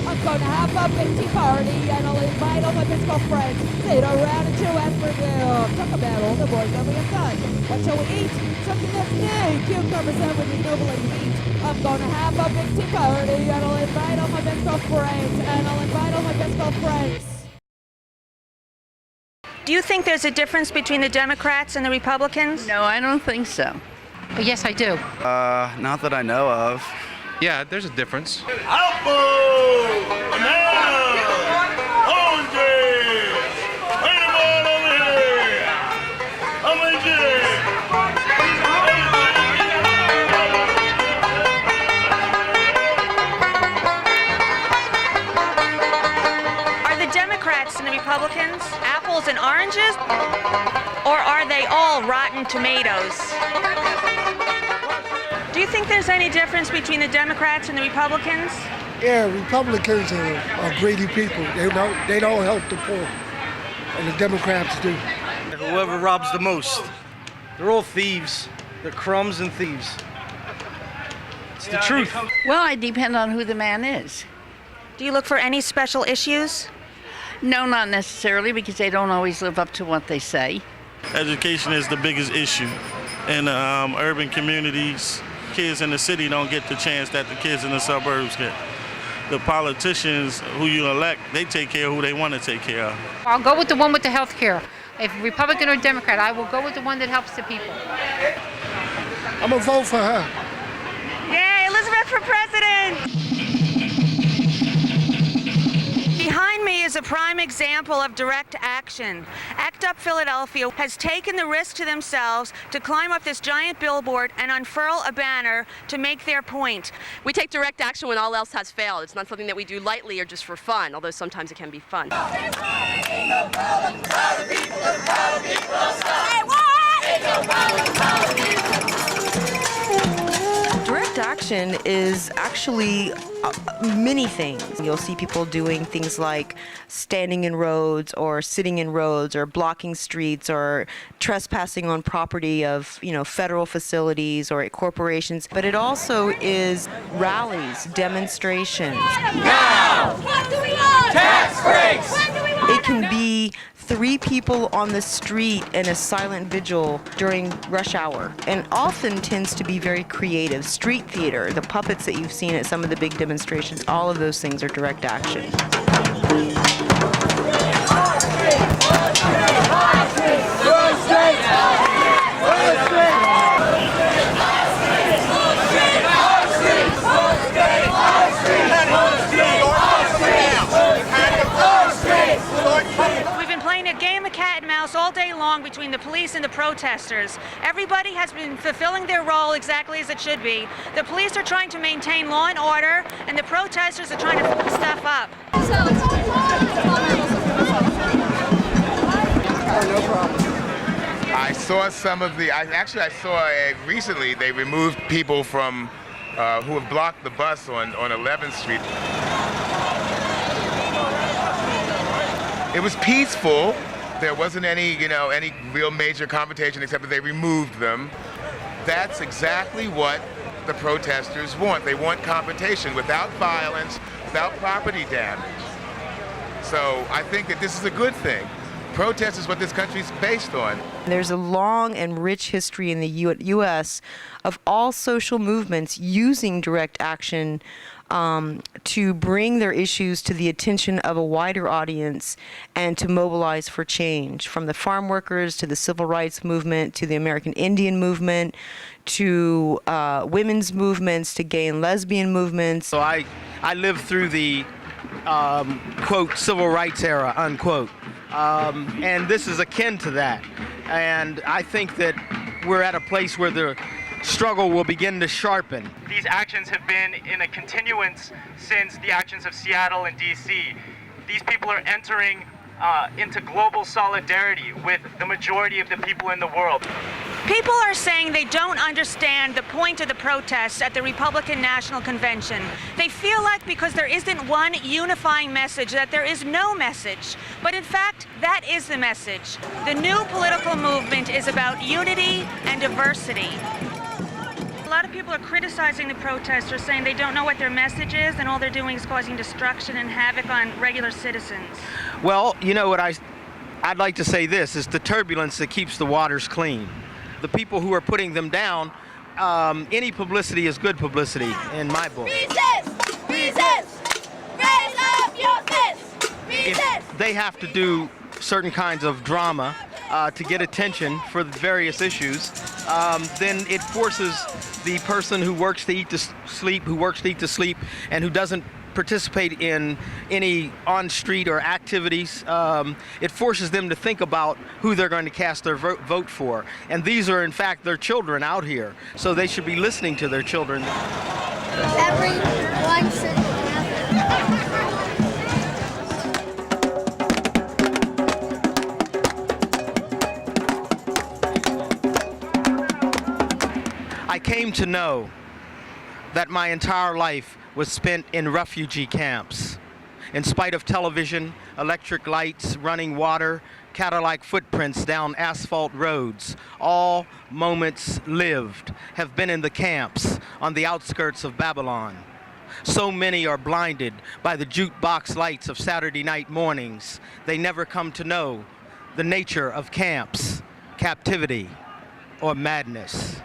I'm gonna have a big tea party and I'll invite all my physical friends. Sit around and chew and forgive. Talk about all the boys that we have done. What shall we eat? Something that's new. Cucumbers and with nobly meat. I'm gonna have a big tea party and I'll invite all my physical friends. And I'll invite all my physical friends. Do you think there's a difference between the Democrats and the Republicans? No, I don't think so. Oh, yes, I do. Not that I know of. Yeah, there's a difference. Apple! Banana! Oranges! Bring them all over here! Oranges! Are the Democrats and the Republicans apples and oranges? Or are they all rotten tomatoes? Do you think there's any difference between the Democrats and the Republicans? Yeah, Republicans are greedy people. They don't help the poor, and the Democrats do. Whoever robs the most. They're all thieves. They're crumbs and thieves. It's the truth. Well, I depend on who the man is. Do you look for any special issues? No, not necessarily, because they don't always live up to what they say. Education is the biggest issue in urban communities. Kids in the city don't get the chance that the kids in the suburbs get. The politicians who you elect, they take care of who they want to take care of. I'll go with the one with the health care. If Republican or Democrat, I will go with the one that helps the people. I'm gonna vote for her. Yay, Elizabeth for president! Behind me is a prime example of direct action. ACT UP Philadelphia has taken the risk to themselves to climb up this giant billboard and unfurl a banner to make their point. We take direct action when all else has failed. It's not something that we do lightly or just for fun, although sometimes it can be fun. Direct action is actually many things. You'll see people doing things like standing in roads or sitting in roads or blocking streets or trespassing on property of, federal facilities or corporations. But it also is rallies, demonstrations. Now! What do we want? Tax breaks! It can be 3 people on the street in a silent vigil during rush hour, and often tends to be very creative. Street theater, the puppets that you've seen at some of the big demonstrations, all of those things are direct action. A game of cat and mouse all day long between the police and the protesters. Everybody has been fulfilling their role exactly as it should be. The police are trying to maintain law and order, and the protesters are trying to f stuff up. I saw some of the, I saw recently they removed people from, who have blocked the bus on 11th Street. It was peaceful. There wasn't any, any real major confrontation except that they removed them. That's exactly what the protesters want. They want confrontation without violence, without property damage. So I think that this is a good thing. Protest is what this country's based on. There's a long and rich history in the U.S. of all social movements using direct action to bring their issues to the attention of a wider audience and to mobilize for change, from the farm workers to the civil rights movement to the American Indian movement to women's movements to gay and lesbian movements. So I lived through the quote civil rights era, unquote, and this is akin to that. And I think that we're at a place where the struggle will begin to sharpen. These actions have been in a continuance since the actions of Seattle and D.C. These people are entering into global solidarity with the majority of the people in the world. People are saying they don't understand the point of the protests at the Republican National Convention. They feel like because there isn't one unifying message, that there is no message. But in fact, that is the message. The new political movement is about unity and diversity. lot of people are criticizing the protesters, saying they don't know what their message is, and all they're doing is causing destruction and havoc on regular citizens. Well, you know what I'd like to say this, is the turbulence that keeps the waters clean. The people who are putting them down, any publicity is good publicity in my book. Resist! Resist! Raise up your fists! Resist! If they have to do certain kinds of drama to get attention for the various issues, then it forces the person who works to eat to sleep, and who doesn't participate in any on-street or activities, it forces them to think about who they're going to cast their vote for. And these are, in fact, their children out here, so they should be listening to their children. Everyone should I came to know that my entire life was spent in refugee camps. In spite of television, electric lights, running water, Cadillac footprints down asphalt roads, all moments lived have been in the camps on the outskirts of Babylon. So many are blinded by the jukebox lights of Saturday night mornings, they never come to know the nature of camps, captivity, or madness.